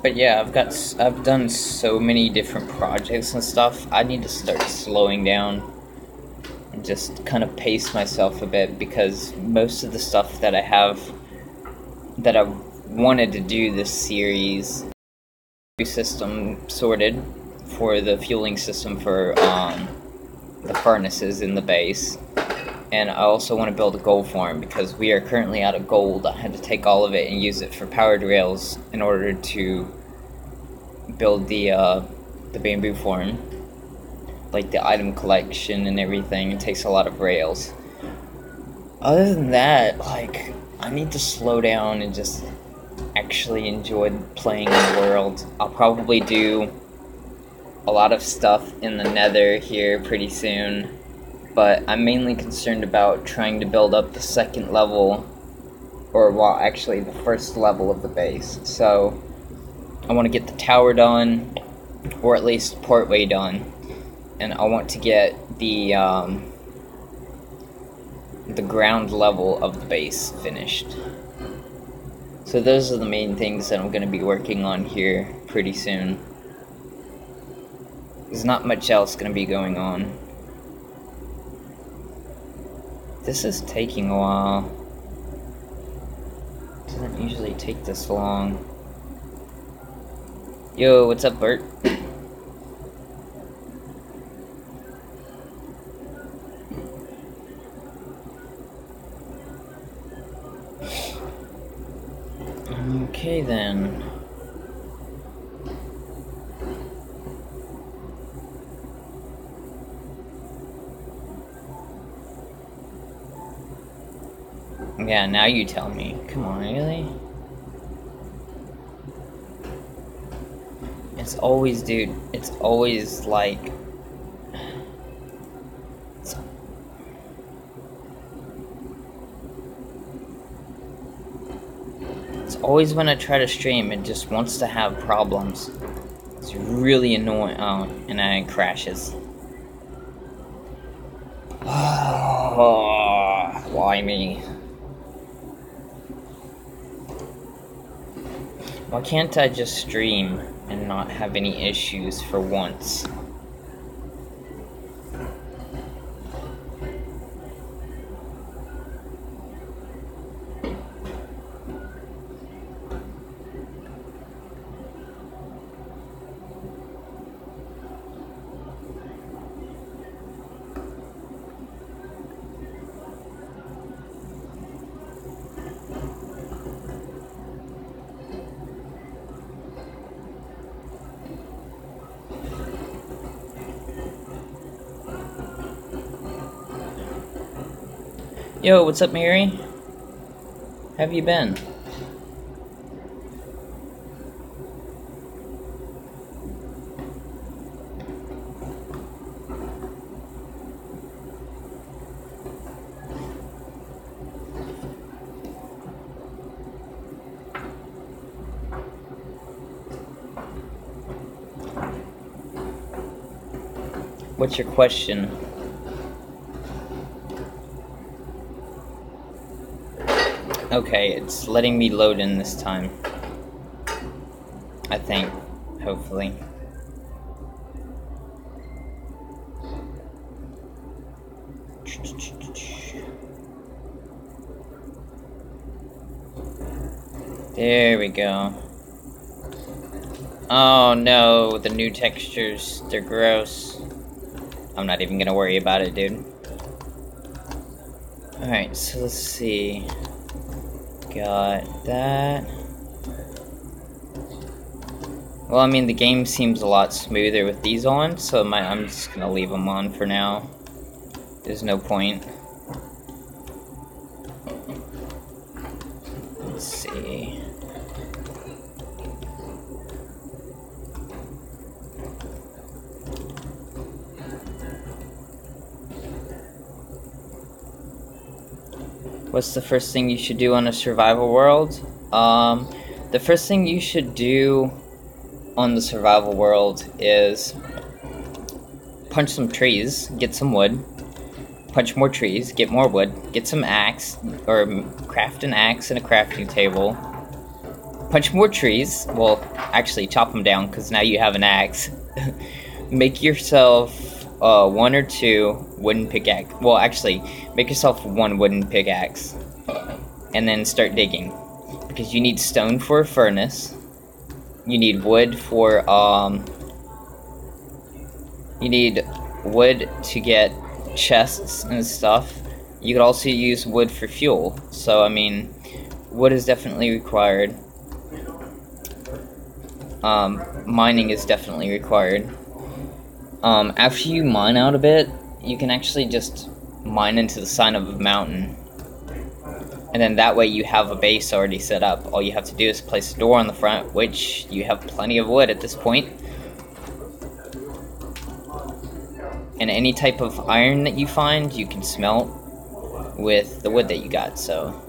But yeah, I've done so many different projects and stuff. I need to start slowing down and just kind of pace myself a bit, because most of the stuff that I have that I wanted to do this series system sorted for the fueling system for the furnaces in the base, and I also want to build a gold farm because we are currently out of gold. I had to take all of it and use it for powered rails in order to build the bamboo farm, like the item collection and everything. It takes a lot of rails. Other than that, like, I need to slow down and just actually enjoy playing in the world. I'll probably do a lot of stuff in the nether here pretty soon, but I'm mainly concerned about trying to build up the second level, or well, actually the first level of the base. So I want to get the tower done, or at least partway done, and I want to get the ground level of the base finished. So those are the main things that I'm going to be working on here pretty soon. There's not much else going to be going on. This is taking a while. It doesn't usually take this long. Yo, what's up, Bert? Okay then. Yeah, now you tell me. Come on, really? It's always, dude, it's always like... It's always when I try to stream, it just wants to have problems. It's really annoying. Oh, and then it crashes. Why me? Why can't I just stream and not have any issues for once? Yo, what's up, Mary? How have you been? What's your question? Okay, it's letting me load in this time. I think, hopefully. There we go. Oh no, the new textures, they're gross. I'm not even gonna worry about it, dude. Alright, so let's see. Got that. Well, I mean, the game seems a lot smoother with these on, so I'm just gonna leave them on for now. There's no point. Let's see. What's the first thing you should do on a survival world? The first thing you should do on the survival world is punch some trees, get some wood, punch more trees, get more wood, get some axe, or craft an axe and a crafting table, punch more trees. Well, actually chop them down, because now you have an axe. Make yourself 1 or 2 wooden pickaxe. Well, actually, make yourself 1 wooden pickaxe. And then start digging. Because you need stone for a furnace. You need wood for, you need wood to get chests and stuff. You could also use wood for fuel. So, I mean, wood is definitely required. Mining is definitely required. After you mine out a bit, you can actually just mine into the side of a mountain. And then that way you have a base already set up. All you have to do is place a door on the front, which you have plenty of wood at this point. And any type of iron that you find, you can smelt with the wood that you got, so.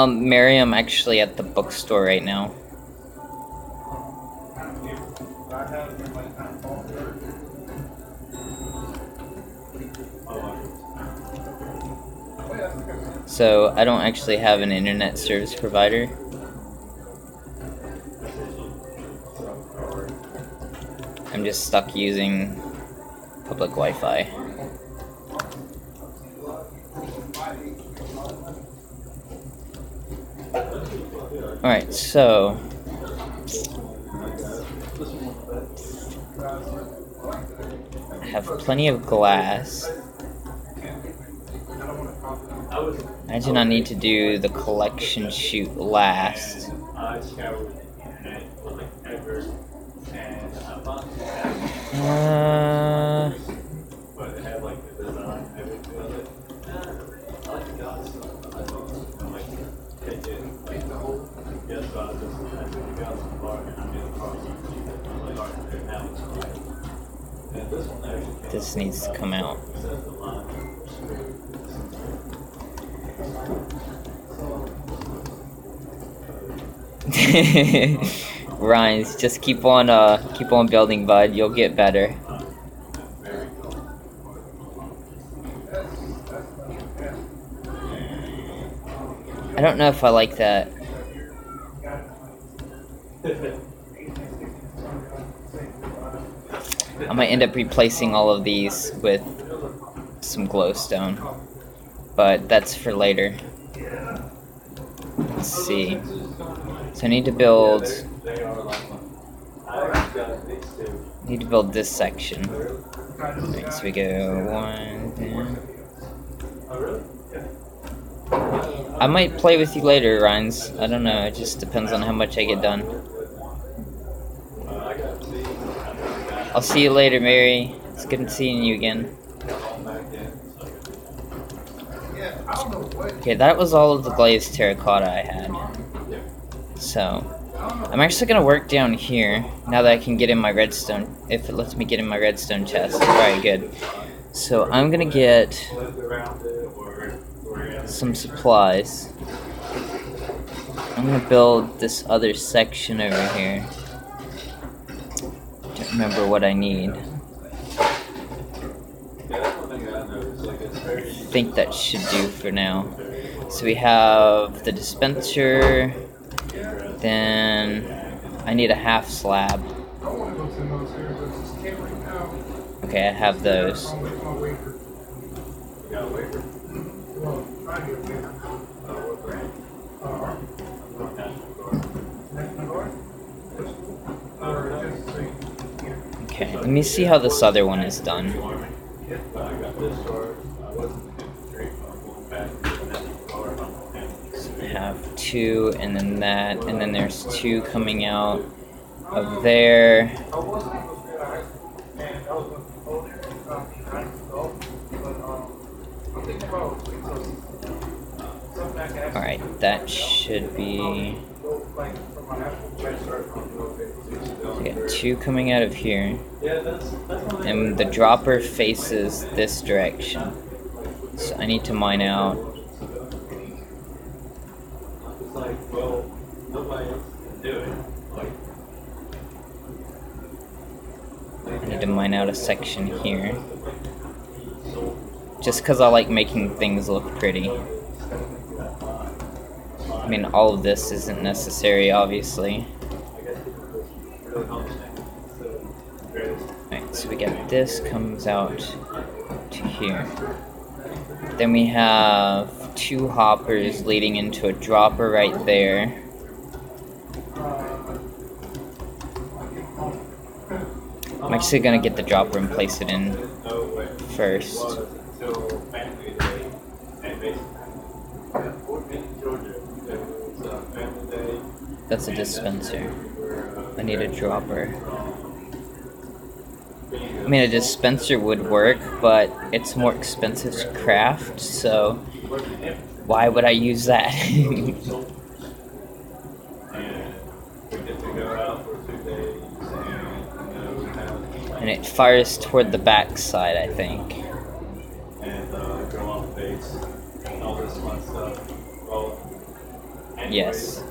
Mary, I'm actually at the bookstore right now. So, I don't actually have an internet service provider. I'm just stuck using public Wi-Fi. Alright, so I have plenty of glass. Imagine I need to do the collection chute last. This needs to come out. Rhymes, just keep on building, bud. You'll get better. I don't know if I like that. I might end up replacing all of these with some glowstone, but that's for later. Let's see. So I need to build this section. Alright, so we go 1 there. I might play with you later, Rhines. I don't know, it just depends on how much I get done. I'll see you later, Mary. It's good seeing you again. Okay, that was all of the glazed terracotta I had. So, I'm actually gonna work down here, now that I can get in my redstone, if it lets me get in my redstone chest. Alright, good. So, I'm gonna get some supplies. I'm gonna build this other section over here. Don't remember what I need. I think that should do for now. So we have the dispenser, then I need a half slab. Okay, I have those. Okay, let me see how this other one is done. So I have 2, and then that, and then there's 2 coming out of there. Alright, that should be... So we got 2 coming out of here. And the dropper faces this direction. So I need to mine out. I need to mine out a section here. just because I like making things look pretty. I mean, all of this isn't necessary, obviously. Alright, so we got this comes out to here. Then we have 2 hoppers leading into a dropper right there. I'm actually gonna get the dropper and place it in first. That's a dispenser. I need a dropper. I mean, a dispenser would work, but it's more expensive to craft, so why would I use that? And it fires toward the back side, I think. Yes.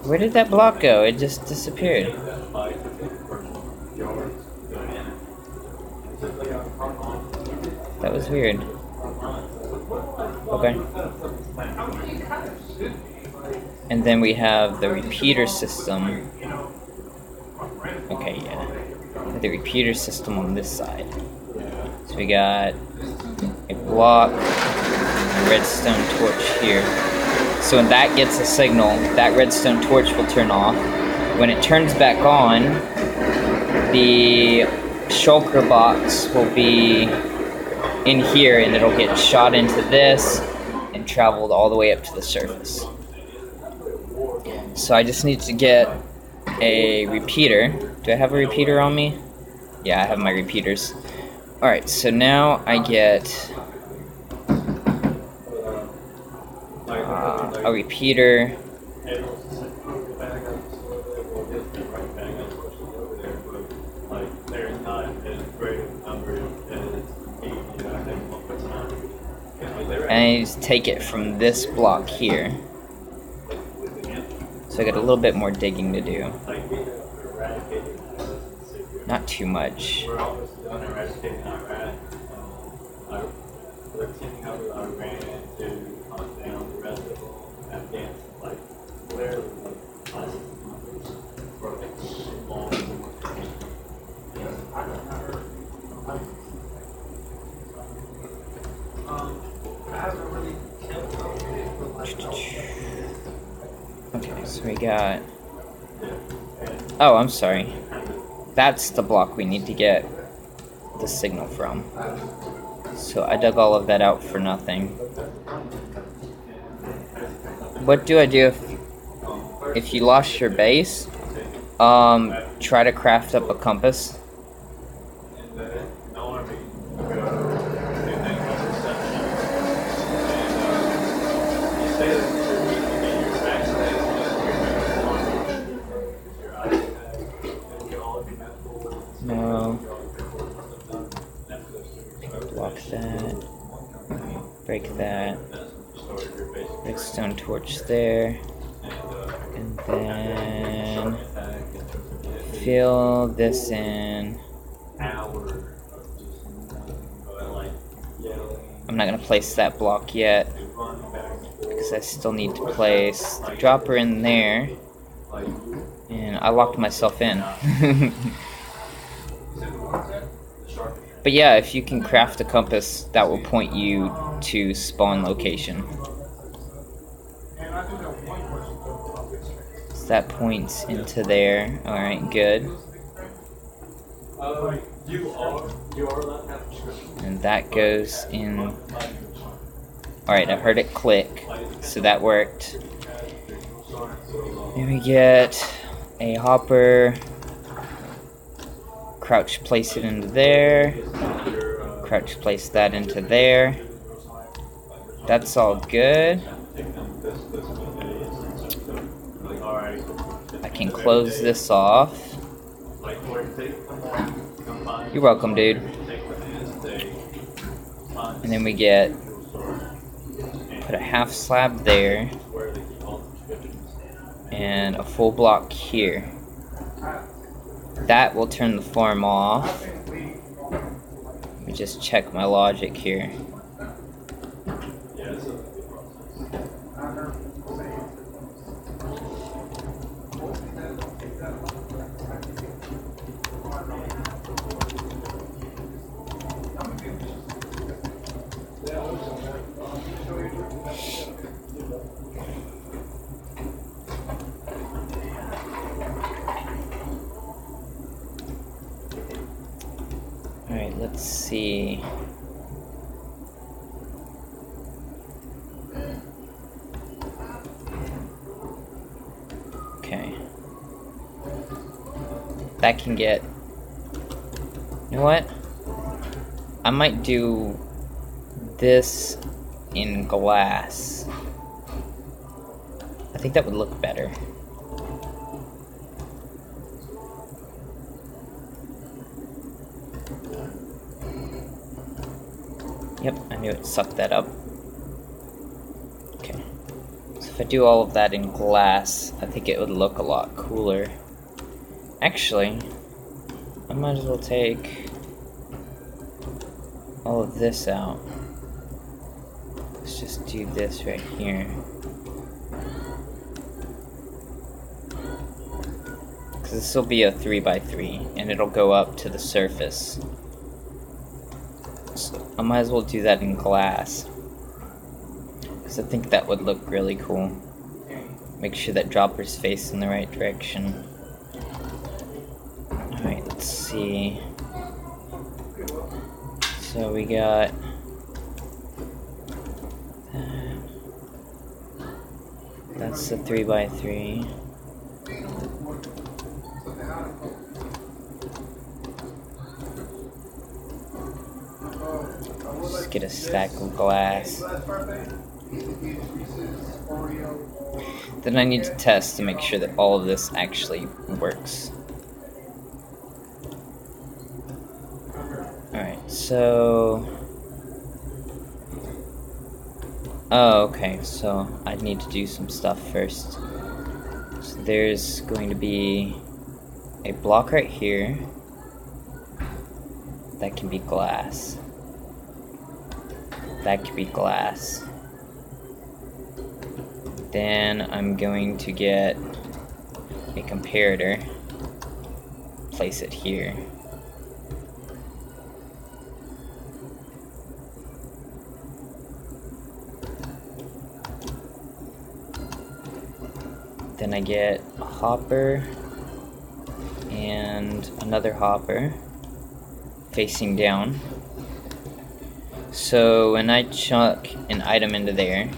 Where did that block go? It just disappeared. That was weird. Okay. And then we have the repeater system. Okay, yeah. The repeater system on this side. So we got a block, a redstone torch here. So when that gets a signal, that redstone torch will turn off. When it turns back on, the shulker box will be in here and it'll get shot into this and traveled all the way up to the surface. So I just need to get a repeater. Do I have a repeater on me? Yeah, I have my repeaters. Alright, so now I get a repeater. And I need to take it from this block here. So I got a little bit more digging to do. Not too much. Okay, so we got... Oh, I'm sorry. That's the block we need to get the signal from. So I dug all of that out for nothing. What do I do if you lost your base? Try to craft up a compass. No. Block that. Break that. Redstone torch there. And then fill this in. I'm not gonna place that block yet because I still need to place the dropper in there. And I locked myself in. But yeah, if you can craft a compass, that will point you to spawn location. So that points into there. Alright, good. And that goes in. Alright, I heard it click, so that worked. Then we get a hopper. Crouch, place it into there. Crouch, place that into there. That's all good. I can close this off. You're welcome, dude. And then we get, put a half slab there. And a full block here. That will turn the form off. Let me just check my logic here. Alright, let's see. Okay. That can get... You know what? I might do this in glass. I think that would look better. Yep, I knew it sucked that up. Okay. So if I do all of that in glass, I think it would look a lot cooler. Actually, I might as well take all of this out. Let's just do this right here. Because this will be a 3x3, and it'll go up to the surface. So I might as well do that in glass, because I think that would look really cool. Make sure that droppers face in the right direction. Alright, let's see. So we got that. That's the 3x3. Just get a stack of glass. Then I need to test to make sure that all of this actually works. Alright, so... Oh, okay, so I need to do some stuff first. So there's going to be a block right here that can be glass. That could be glass. Then I'm going to get a comparator, place it here. Then I get a hopper and another hopper facing down. So when I chuck an item into there,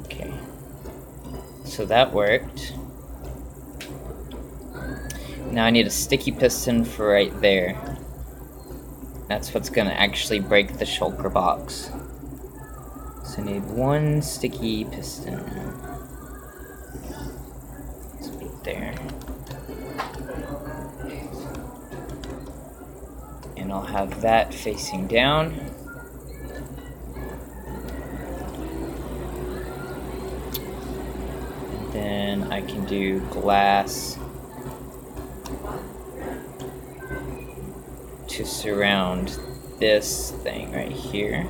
okay, so that worked. Now I need a sticky piston for right there. That's what's gonna actually break the shulker box. So I need one sticky piston. Let's put there. And I'll have that facing down. And then I can do glass to surround this thing right here.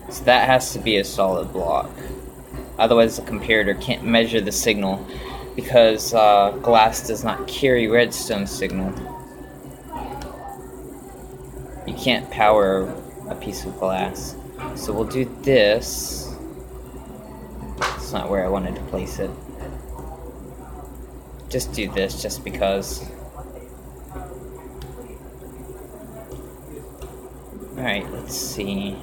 So that has to be a solid block. Otherwise the comparator can't measure the signal, because glass does not carry redstone signal. You can't power a piece of glass. So we'll do this. It's not where I wanted to place it. Just do this just because. Alright, let's see.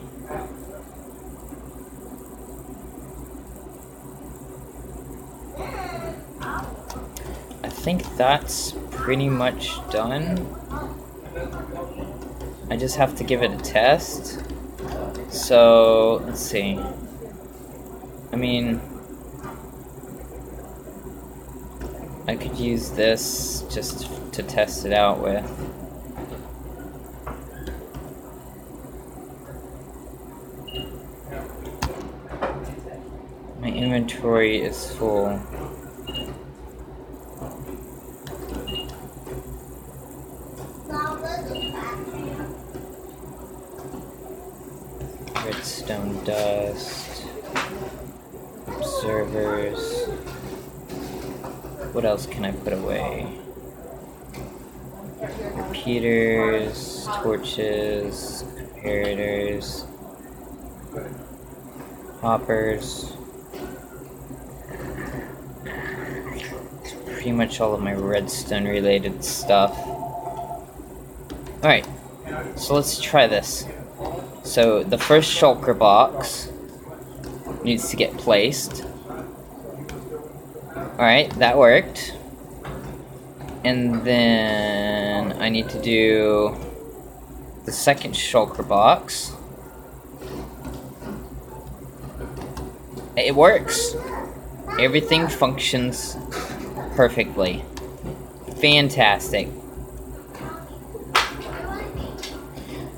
I think that's pretty much done. I just have to give it a test. So, let's see. I mean, I could use this just to test it out with. My inventory is full. Redstone dust. Observers. What else can I put away? Repeaters, torches, comparators, hoppers. It's pretty much all of my redstone related stuff. Alright, so let's try this. So the first shulker box needs to get placed. Alright, that worked. And then I need to do the second shulker box. It works. Everything functions perfectly. Fantastic.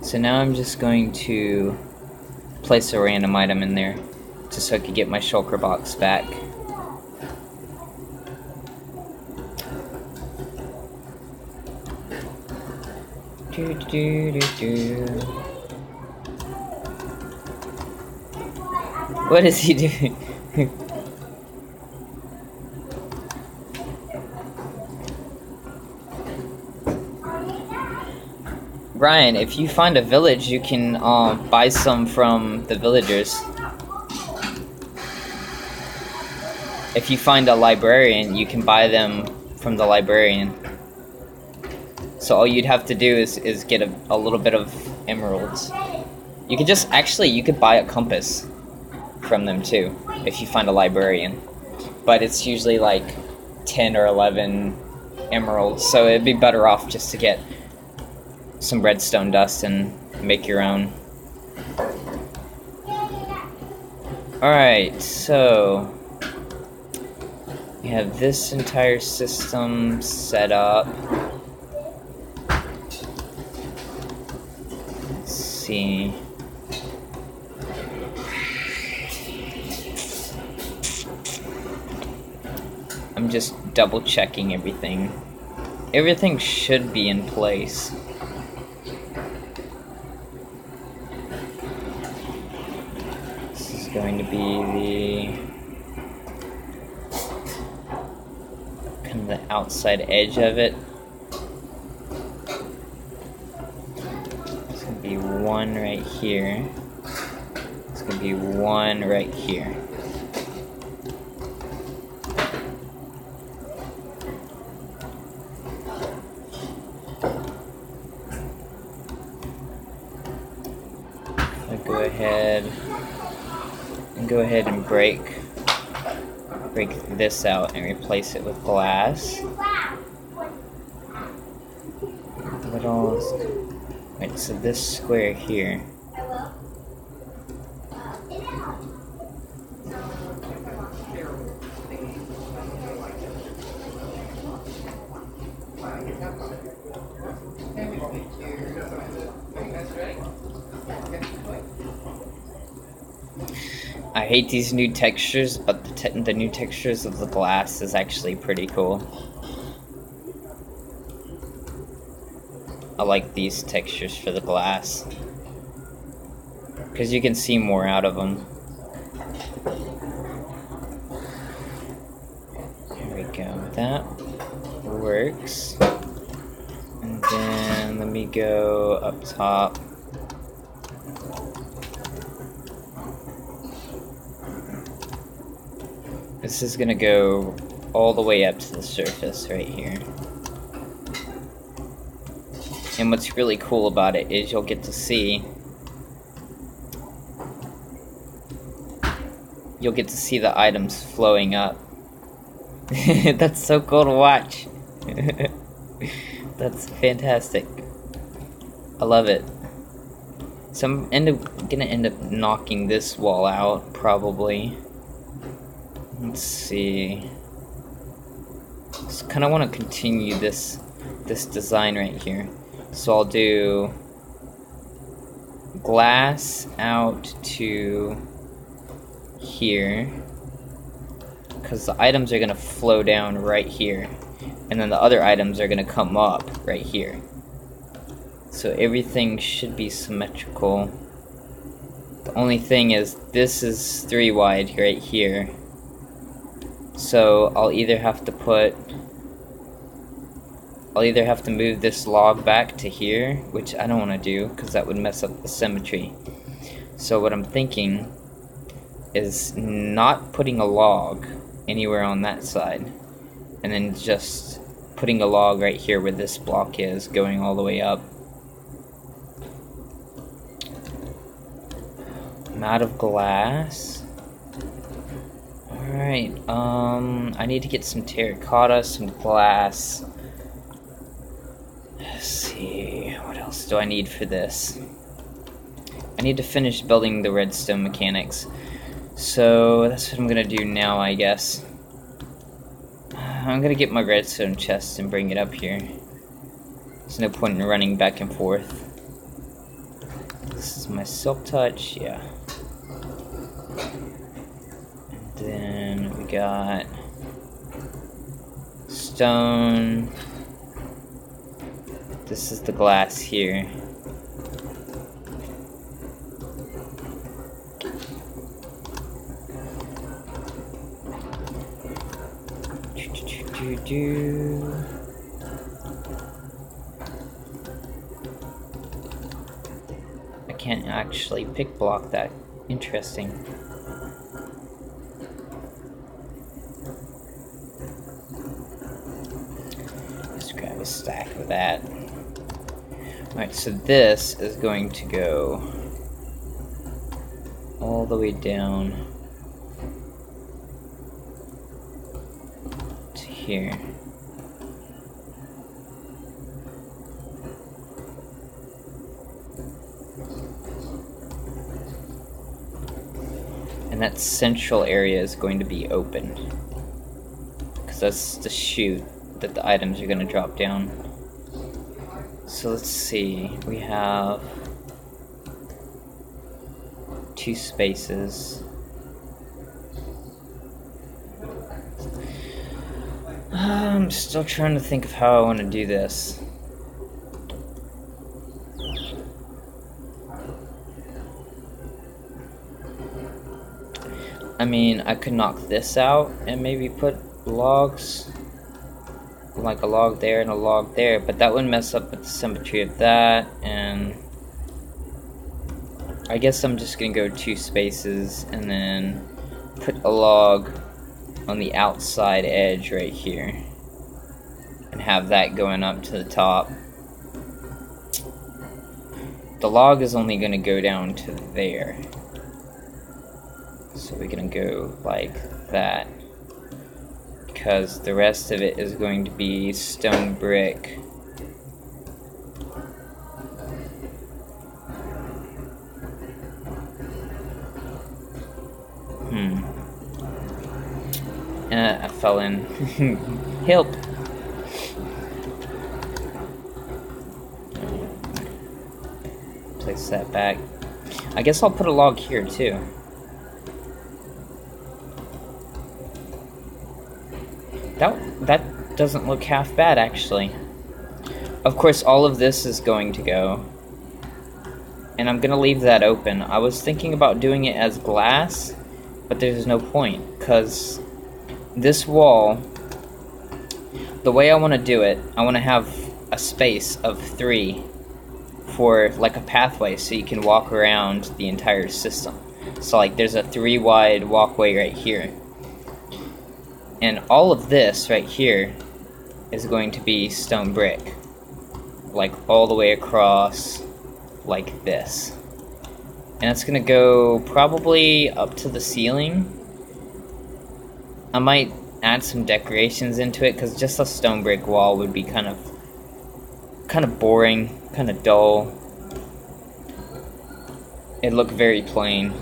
So now I'm just going to place a random item in there just so I could get my shulker box back. What is he doing? Brian, if you find a village, you can buy some from the villagers. If you find a librarian, you can buy them from the librarian. So all you'd have to do is get a little bit of emeralds. You could just, actually, you could buy a compass from them too, if you find a librarian. But it's usually like 10 or 11 emeralds, so it'd be better off just to get some redstone dust and make your own. Alright, so we have this entire system set up. Let's see. I'm just double checking everything. Everything should be in place. This is going to be the kind of the outside edge of it. It's going to be one right here. It's going to be one right here. Go ahead and break this out and replace it with glass. What else? Wait, so this square here. I hate these new textures, but the new textures of the glass is actually pretty cool. I like these textures for the glass, because you can see more out of them. There we go, that works. And then let me go up top. This is gonna go all the way up to the surface right here. And what's really cool about it is you'll get to see the items flowing up. That's so cool to watch. That's fantastic. I love it. So I'm gonna end up knocking this wall out, probably. Let's see. Just kind of want to continue this design right here. So I'll do glass out to here. because the items are gonna flow down right here, and then the other items are gonna come up right here. So everything should be symmetrical. The only thing is, this is 3 wide right here. So I'll either have to move this log back to here, which I don't want to do because that would mess up the symmetry. So what I'm thinking is not putting a log anywhere on that side, and then just putting a log right here where this block is, going all the way up. I'm out of glass. Alright, I need to get some terracotta, some glass. Let's see, what else do I need for this? I need to finish building the redstone mechanics. So that's what I'm gonna do now, I guess. I'm gonna get my redstone chest and bring it up here. There's no point in running back and forth. This is my silk touch, yeah. And then we got stone. This is the glass here. I can't actually pick block that. Interesting. Let's grab a stack of that. Alright, so this is going to go all the way down to here. And that central area is going to be open, because that's the chute that the items are going to drop down. So let's see, we have 2 spaces. I'm still trying to think of how I want to do this. I mean, I could knock this out and maybe put logs, like a log there and a log there, but that would mess up with the symmetry of that, and I guess I'm just gonna go 2 spaces and then put a log on the outside edge right here and have that going up to the top. The log is only gonna go down to there. So we're gonna go like that, because the rest of it is going to be stone brick. I fell in. Help! Place that back. I guess I'll put a log here too. That doesn't look half bad, actually. Of course, all of this is going to go, and I'm gonna leave that open. I was thinking about doing it as glass, but there's no point, because this wall, the way I want to do it, I want to have a space of 3 for like a pathway, so you can walk around the entire system. So like there's a 3 wide walkway right here. And all of this right here is going to be stone brick, like all the way across, like this. And it's gonna go probably up to the ceiling. I might add some decorations into it, because just a stone brick wall would be kind of boring, kind of dull. It'd look very plain.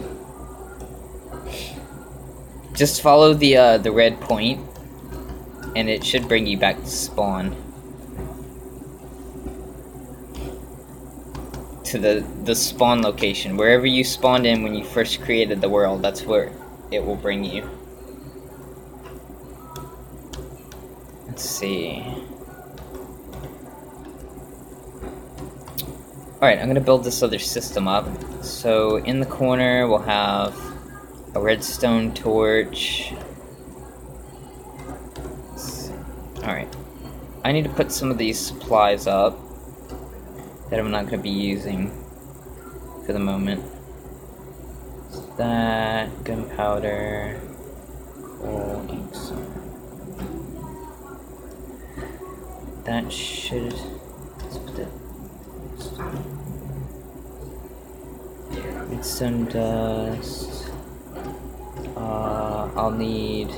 Just follow the red point, and it should bring you back to spawn. To the spawn location. Wherever you spawned in when you first created the world, that's where it will bring you. Let's see. Alright, I'm gonna build this other system up. So in the corner we'll have a redstone torch. Alright. I need to put some of these supplies up that I'm not gonna be using for the moment. So that, gunpowder, coal, ink, that should... let's put it... redstone dust. I'll need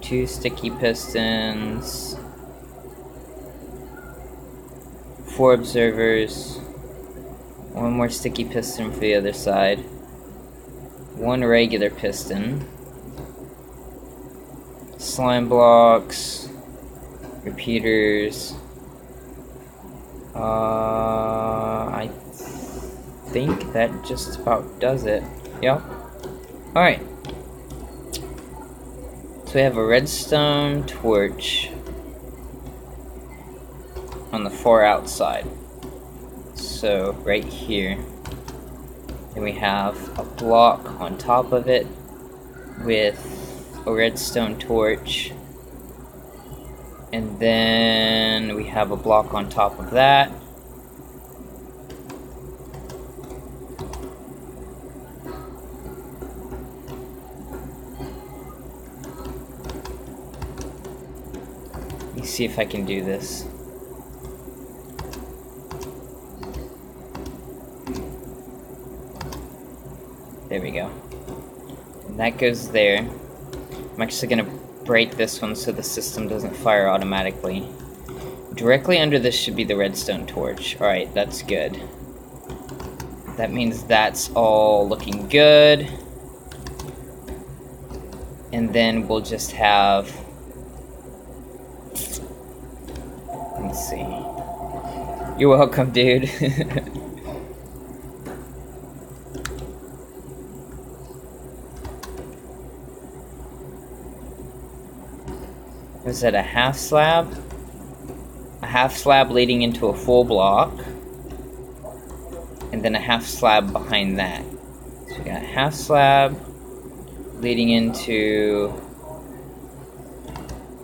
2 sticky pistons, 4 observers, 1 more sticky piston for the other side, 1 regular piston, slime blocks, repeaters. I think that just about does it. Yep. Alright. So we have a redstone torch on the far outside. So right here. Then we have a block on top of it with a redstone torch. And then we have a block on top of that. Let me see if I can do this. There we go. And that goes there. I'm actually gonna break this one so the system doesn't fire automatically. Directly under this should be the redstone torch. Alright, that's good. That means that's all looking good. And then we'll just have... let's see. You're welcome, dude. Was it a half slab? A half slab leading into a full block. And then a half slab behind that. So we got a half slab leading into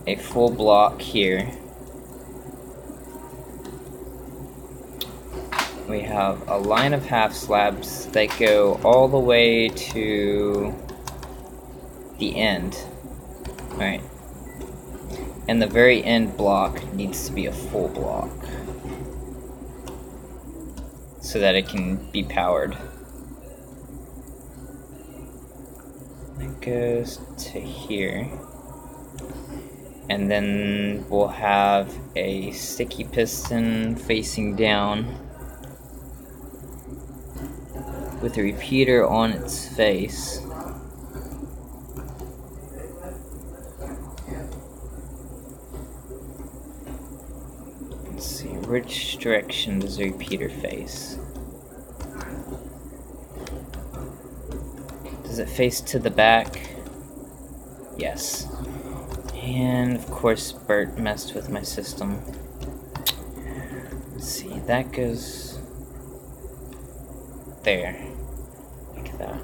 a full block here. We have a line of half slabs that go all the way to the end. Alright. And the very end block needs to be a full block so that it can be powered. It goes to here. And then we'll have a sticky piston facing down with a repeater on its face. Let's see, which direction does the repeater face? Does it face to the back? Yes. And of course Bert messed with my system. Let's see, that goes there. Like that.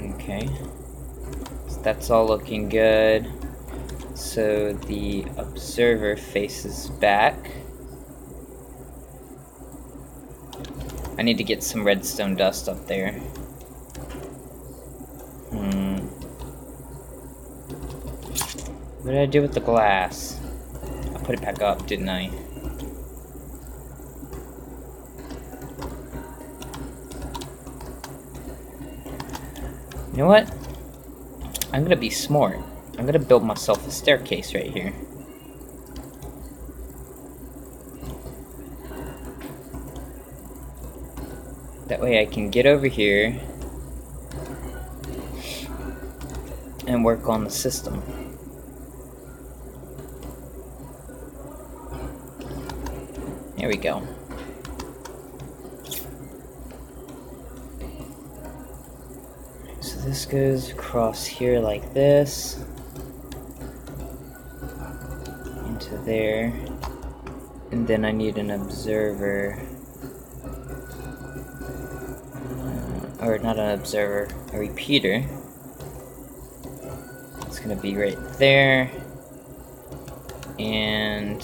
Okay. So that's all looking good. So the observer faces back. I need to get some redstone dust up there. What did I do with the glass? I put it back up, didn't I? You know what? I'm gonna be smart. I'm gonna build myself a staircase right here. That way I can get over here and work on the system. There we go. So this goes across here like this, into there, and then I need an observer, or not an observer, a repeater. It's gonna be right there, and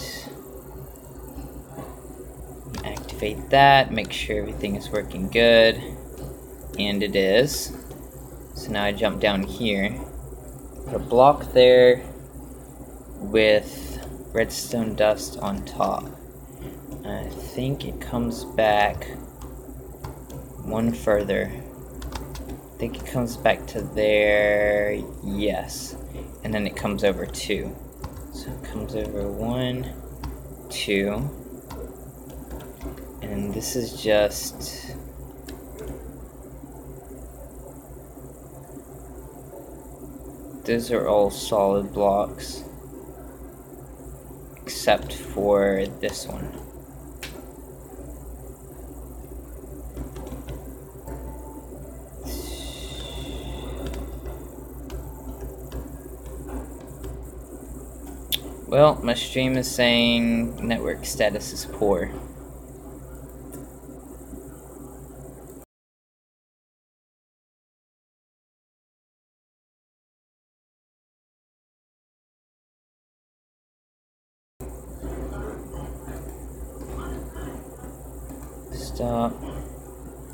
activate that, make sure everything is working good, and it is. So now I jump down here, put a block there with redstone dust on top. I think it comes back one further. I think it comes back to there, yes. And then it comes over 2. So it comes over 1, 2. And this is just... those are all solid blocks, except for this one. Well, my stream is saying network status is poor. Stop.